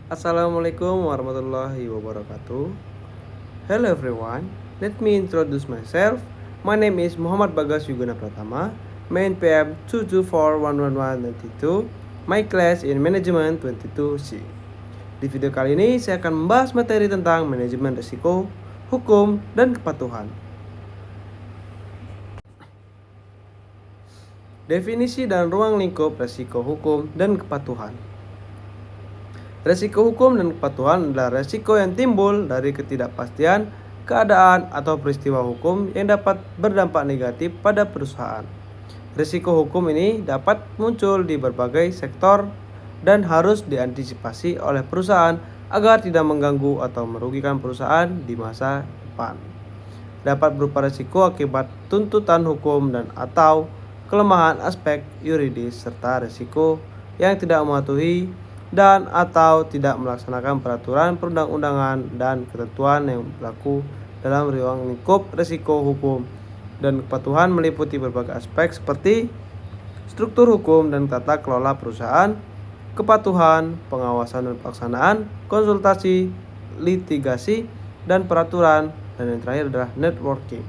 Assalamualaikum warahmatullahi wabarakatuh. Hello everyone, let me introduce myself. My name is Muhammad Bagas Yugana Pratama, main PM 2241192, my class in Management 22C. Di video kali ini saya akan membahas materi tentang manajemen risiko, hukum, dan kepatuhan. Definisi dan ruang lingkup risiko hukum dan kepatuhan. Resiko hukum dan kepatuhan adalah resiko yang timbul dari ketidakpastian, keadaan, atau peristiwa hukum yang dapat berdampak negatif pada perusahaan. Resiko hukum ini dapat muncul di berbagai sektor dan harus diantisipasi oleh perusahaan agar tidak mengganggu atau merugikan perusahaan di masa depan. Dapat berupa resiko akibat tuntutan hukum dan atau kelemahan aspek yuridis serta resiko yang tidak mematuhi dan atau tidak melaksanakan peraturan perundang-undangan dan ketentuan yang berlaku dalam ruang lingkup risiko hukum dan kepatuhan meliputi berbagai aspek seperti struktur hukum dan tata kelola perusahaan, kepatuhan, pengawasan dan pelaksanaan, konsultasi, litigasi, dan peraturan, dan yang terakhir adalah networking.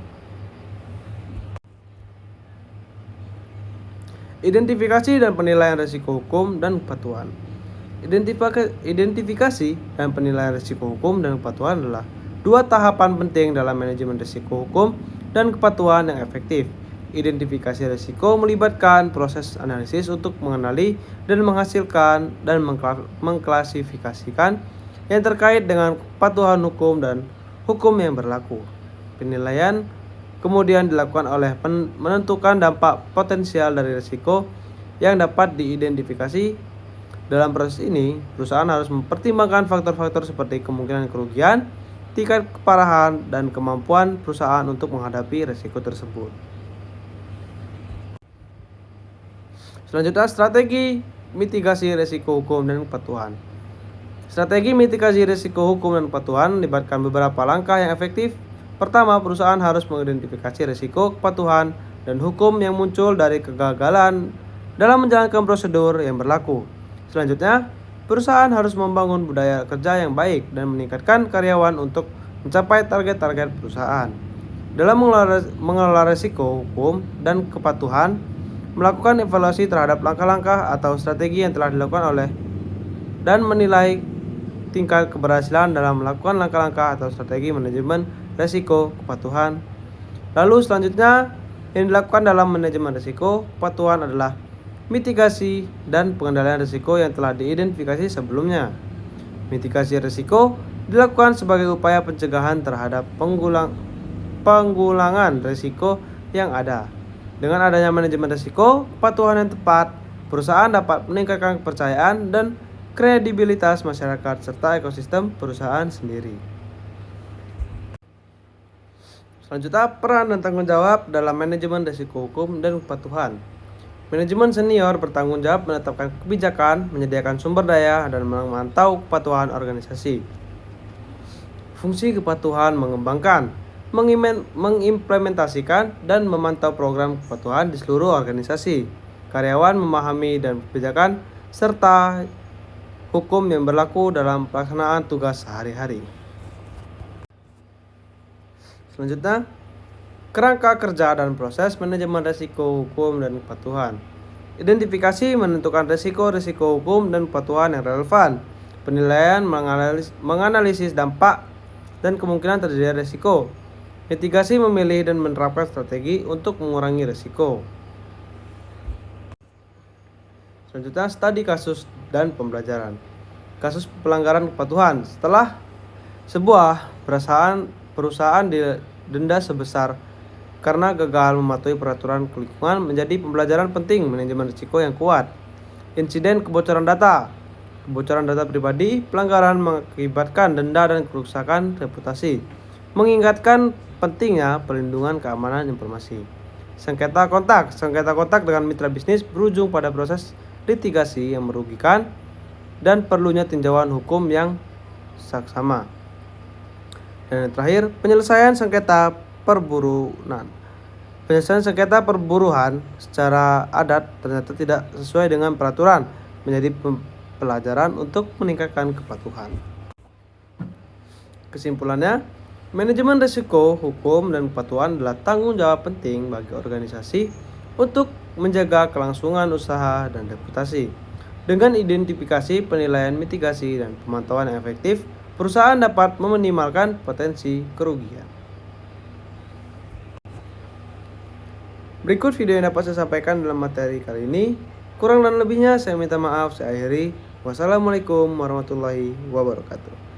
Identifikasi dan penilaian risiko hukum dan kepatuhan. Identifikasi dan penilaian risiko hukum dan kepatuhan adalah dua tahapan penting dalam manajemen risiko hukum dan kepatuhan yang efektif. Identifikasi risiko melibatkan proses analisis untuk mengenali dan menghasilkan dan mengklasifikasikan yang terkait dengan kepatuhan hukum dan hukum yang berlaku. Penilaian kemudian dilakukan oleh menentukan dampak potensial dari risiko yang dapat diidentifikasi. Dalam proses ini, perusahaan harus mempertimbangkan faktor-faktor seperti kemungkinan kerugian, tingkat keparahan, dan kemampuan perusahaan untuk menghadapi risiko tersebut. Selanjutnya, strategi mitigasi risiko hukum dan kepatuhan. Strategi mitigasi risiko hukum dan kepatuhan melibatkan beberapa langkah yang efektif. Pertama, perusahaan harus mengidentifikasi risiko, kepatuhan, dan hukum yang muncul dari kegagalan dalam menjalankan prosedur yang berlaku. Selanjutnya, perusahaan harus membangun budaya kerja yang baik dan meningkatkan karyawan untuk mencapai target-target perusahaan. Dalam mengelola risiko hukum dan kepatuhan, melakukan evaluasi terhadap langkah-langkah atau strategi yang telah dilakukan oleh dan menilai tingkat keberhasilan dalam melakukan langkah-langkah atau strategi manajemen risiko kepatuhan. Lalu selanjutnya yang dilakukan dalam manajemen risiko kepatuhan adalah mitigasi dan pengendalian risiko yang telah diidentifikasi sebelumnya. Mitigasi risiko dilakukan sebagai upaya pencegahan terhadap penggulangan risiko yang ada. Dengan adanya manajemen risiko kepatuhan yang tepat, perusahaan dapat meningkatkan kepercayaan dan kredibilitas masyarakat serta ekosistem perusahaan sendiri. Selanjutnya, peran dan tanggung jawab dalam manajemen risiko hukum dan kepatuhan. Manajemen senior bertanggung jawab menetapkan kebijakan, menyediakan sumber daya, dan memantau kepatuhan organisasi. Fungsi kepatuhan mengembangkan, mengimplementasikan, dan memantau program kepatuhan di seluruh organisasi. Karyawan memahami dan kebijakan serta hukum yang berlaku dalam pelaksanaan tugas sehari-hari. Selanjutnya, kerangka kerja dan proses manajemen risiko hukum dan kepatuhan. Identifikasi menentukan risiko hukum dan kepatuhan yang relevan. Penilaian menganalisis dampak dan kemungkinan terjadinya risiko. Mitigasi memilih dan menerapkan strategi untuk mengurangi risiko. Selanjutnya, studi kasus dan pembelajaran. Kasus pelanggaran kepatuhan. Setelah sebuah perusahaan didenda sebesar karena gagal mematuhi peraturan lingkungan menjadi pembelajaran penting manajemen risiko yang kuat. Insiden kebocoran data. Kebocoran data pribadi, pelanggaran mengakibatkan denda dan kerusakan reputasi. Mengingatkan pentingnya perlindungan keamanan informasi. Sengketa kontak. Sengketa kontak dengan mitra bisnis berujung pada proses litigasi yang merugikan dan perlunya tinjauan hukum yang saksama. Dan yang terakhir, penyelesaian sengketa perburuan. Penyelesaian sengketa perburuan secara adat ternyata tidak sesuai dengan peraturan, menjadi pelajaran untuk meningkatkan kepatuhan. Kesimpulannya, manajemen risiko hukum dan kepatuhan adalah tanggung jawab penting bagi organisasi untuk menjaga kelangsungan usaha dan reputasi. Dengan identifikasi, penilaian, mitigasi, dan pemantauan yang efektif, perusahaan dapat meminimalkan potensi kerugian. Berikut video yang dapat saya sampaikan dalam materi kali ini. Kurang dan lebihnya saya minta maaf. Saya akhiri. Wassalamualaikum warahmatullahi wabarakatuh.